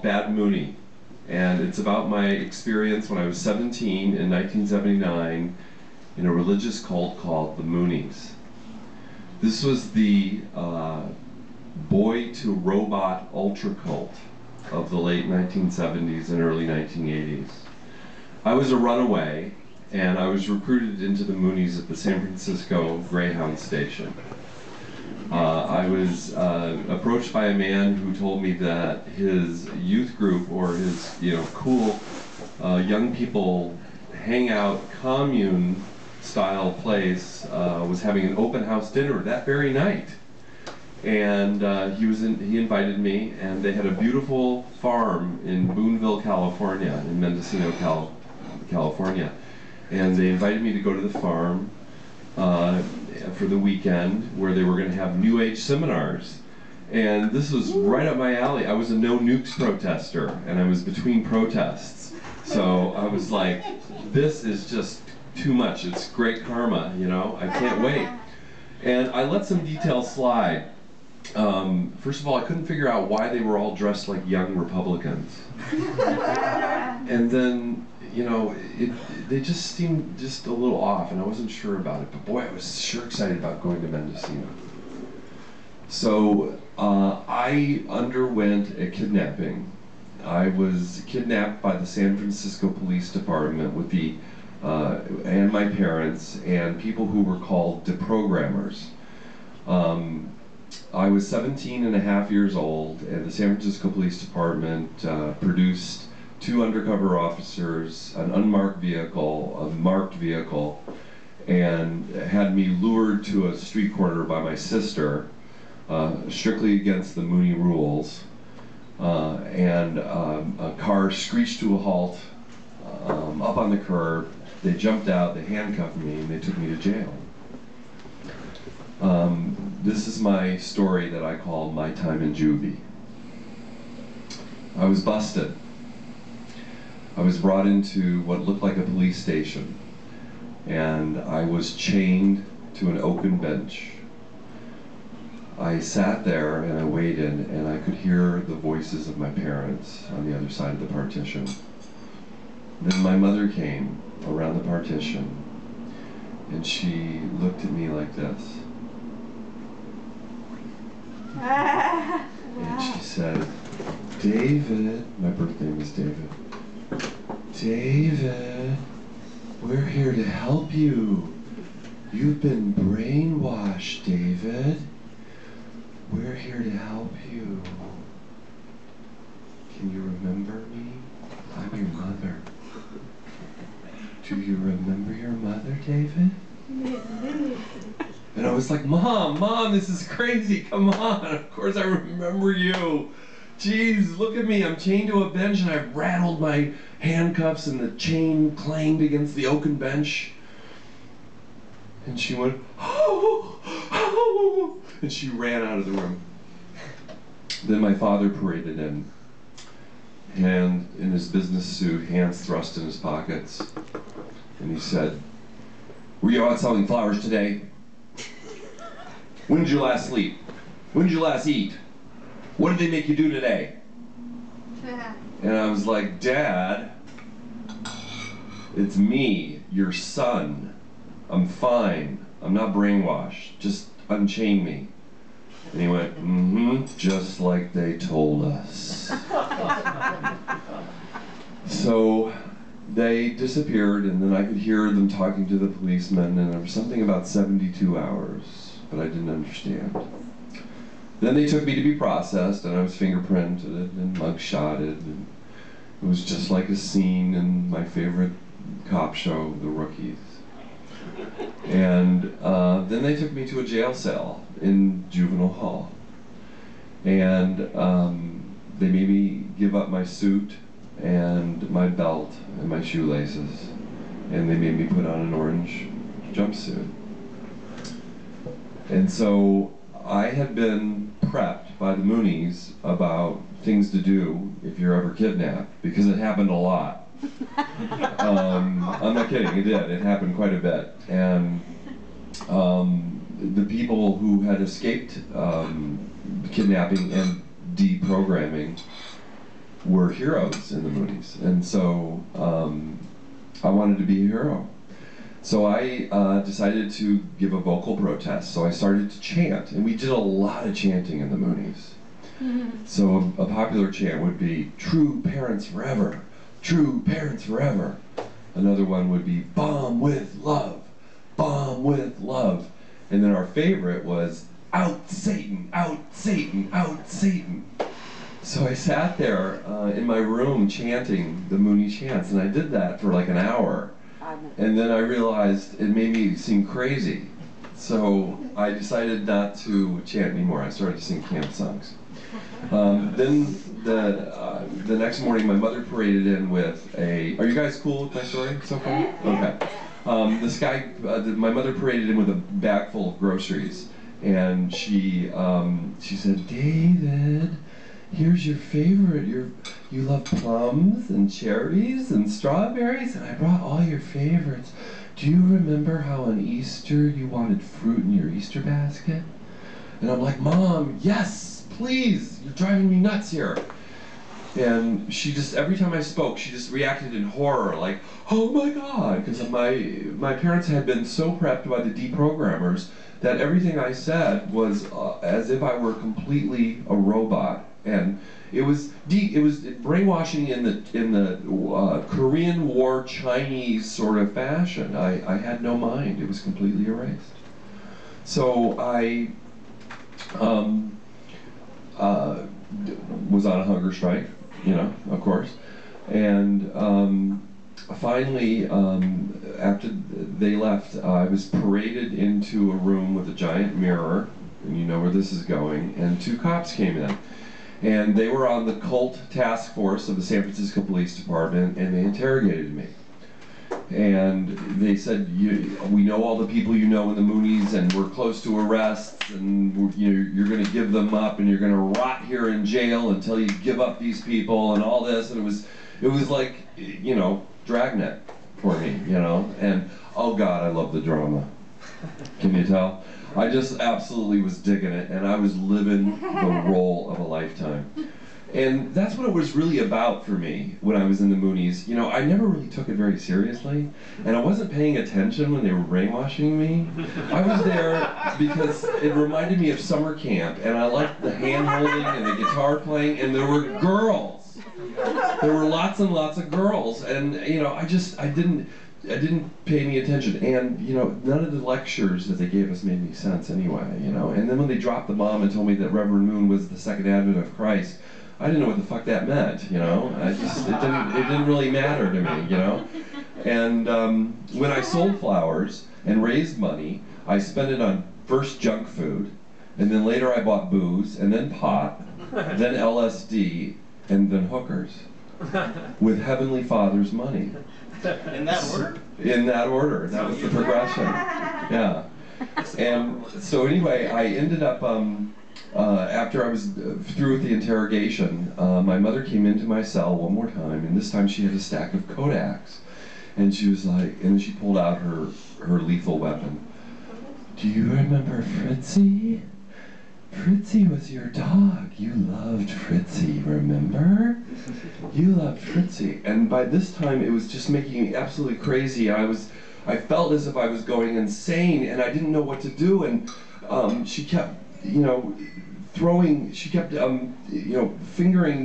Bad Mooney, and it's about my experience when I was 17 in 1979 in a religious cult called the Moonies. This was the boy-to-robot ultra cult of the late 1970s and early 1980s. I was a runaway, and I was recruited into the Moonies at the San Francisco Greyhound station. I was approached by a man who told me that his youth group, or his cool young people hangout commune style place, was having an open house dinner that very night. And he invited me, and they had a beautiful farm in Boonville, California, in Mendocino, California. And they invited me to go to the farm for the weekend, where they were going to have New Age seminars. And this was right up my alley. I was a no nukes protester, and I was between protests. So I was like, this is just too much. It's great karma, I can't wait. And I let some details slide. First of all, I couldn't figure out why they were all dressed like young Republicans. And then, they just seemed just a little off, and I wasn't sure about it. But boy, I was sure excited about going to Mendocino. So I underwent a kidnapping. I was kidnapped by the San Francisco Police Department with and my parents and people who were called deprogrammers. I was 17 and a half years old, and the San Francisco Police Department produced 2 undercover officers, an unmarked vehicle, a marked vehicle, and had me lured to a street corner by my sister, strictly against the Mooney rules, and a car screeched to a halt up on the curb. They jumped out, they handcuffed me, and they took me to jail. This is my story that I call My Time in Juvie. I was busted. I was brought into what looked like a police station, and I was chained to an oaken bench. I sat there and I waited, and I could hear the voices of my parents on the other side of the partition. Then my mother came around the partition, and she looked at me like this. And she said, "David," my birth name is David, "David, we're here to help you. You've been brainwashed, David. We're here to help you. Can you remember me? I'm your mother. Do you remember your mother, David?" And I was like, Mom, this is crazy, come on, of course I remember you. Jeez, look at me, I'm chained to a bench, and I rattled my handcuffs and the chain clanged against the oaken bench. And she went, oh, and she ran out of the room. Then my father paraded in, hand in his business suit, hands thrust in his pockets. And he said, "Were you out selling flowers today? When did you last sleep? When did you last eat? What did they make you do today?" And I was like, "Dad, it's me, your son. I'm fine. I'm not brainwashed. Just unchain me." And he went, "Mm-hmm, just like they told us." So they disappeared, and then I could hear them talking to the policemen, and there was something about 72 hours, but I didn't understand. Then they took me to be processed, and I was fingerprinted and mugshotted, and it was just like a scene in my favorite cop show, The Rookies. And then they took me to a jail cell in juvenile hall, and they made me give up my suit and my belt and my shoelaces, and they made me put on an orange jumpsuit. And so I had been prepped by the Moonies about things to do if you're ever kidnapped, because it happened a lot. I'm not kidding, it did. It happened quite a bit. And the people who had escaped kidnapping and deprogramming were heroes in the Moonies, and so I wanted to be a hero. So I decided to give a vocal protest. So I started to chant, and we did a lot of chanting in the Moonies. So a popular chant would be, "True parents forever, true parents forever." Another one would be, "Bomb with love, bomb with love." And then our favorite was, "Out Satan, out Satan, out Satan." So I sat there in my room chanting the Mooney chants, and I did that for like an hour. And then I realized it made me seem crazy. So I decided not to chant anymore. I started to sing camp songs. Then the next morning, my mother paraded in with a. Are you guys cool with my story so far? Okay. This guy, my mother paraded in with a bag full of groceries, and she said, "David, here's your favorite. You love plums and cherries and strawberries, and I brought all your favorites. Do you remember how on Easter you wanted fruit in your Easter basket?" And I'm like, "Mom, yes, please, you're driving me nuts here." And she just, every time I spoke, she just reacted in horror, like, "Oh my God," because my parents had been so prepped by the deprogrammers that everything I said was as if I were completely a robot. And it was brainwashing in the Korean War Chinese sort of fashion. I had no mind. It was completely erased. So I was on a hunger strike, of course. And finally, after they left, I was paraded into a room with a giant mirror, and you know where this is going, and two cops came in. And they were on the cult task force of the San Francisco Police Department, and they interrogated me. And they said, "We know all the people you know in the Moonies, and we're close to arrests, and you're going to give them up, and you're going to rot here in jail until you give up these people," and all this. And it was like, Dragnet for me, And oh God, I love the drama. Can you tell? I just absolutely was digging it, and I was living the role of a lifetime. And that's what it was really about for me when I was in the Moonies. I never really took it very seriously, and I wasn't paying attention when they were brainwashing me. I was there because it reminded me of summer camp, and I liked the hand-holding and the guitar playing, and there were girls. There were lots and lots of girls, and I didn't pay any attention, and none of the lectures that they gave us made any sense anyway, And then when they dropped the bomb and told me that Reverend Moon was the second advent of Christ, I didn't know what the fuck that meant, it didn't really matter to me, And when I sold flowers and raised money, I spent it on first junk food, and then later I bought booze, and then pot, then LSD, and then hookers, with Heavenly Father's money. In that order? In that order. That was the progression. Yeah. And so anyway, I ended up, after I was through with the interrogation, my mother came into my cell one more time, and this time she had a stack of Kodaks. And she was like, and she pulled out her lethal weapon. "Do you remember Fritzy? Fritzy was your dog. You loved Fritzy, remember? You loved Fritzy." And by this time, it was just making me absolutely crazy. I felt as if I was going insane, and I didn't know what to do. And she kept, fingering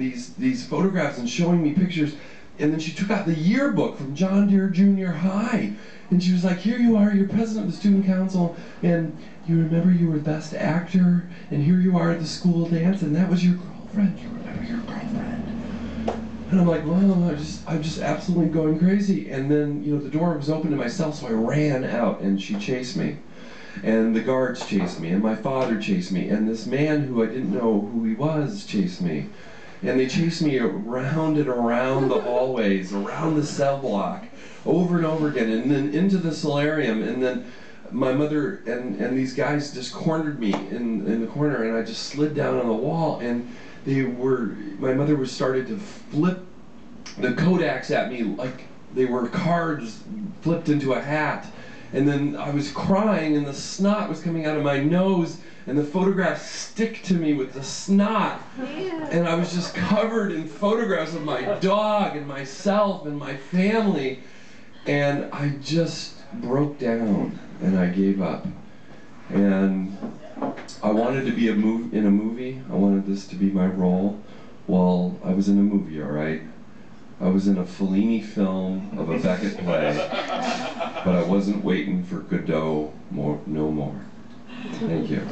these photographs and showing me pictures. And then she took out the yearbook from John Deere Junior High. And she was like, "Here you are, you're president of the student council, and you remember you were best actor, and here you are at the school dance, and that was your girlfriend. You remember your girlfriend?" And I'm like, "Well, I'm just absolutely going crazy." And then, the door was open to my cell, so I ran out, and she chased me. And the guards chased me, and my father chased me, and this man who I didn't know who he was chased me. And they chased me around and around the hallways, around the cell block, over and over again, and then into the solarium, and then my mother and these guys just cornered me in the corner, and I just slid down on the wall, and my mother was starting to flip the Kodaks at me like they were cards flipped into a hat, And then I was crying and the snot was coming out of my nose and the photographs stick to me with the snot. And I was just covered in photographs of my dog and myself and my family. And I just broke down and I gave up. And I wanted to be in a movie. I wanted this to be my role. Well, I was in a movie, all right? I was in a Fellini film of a Beckett play, but I wasn't waiting for Godot no more. Thank you.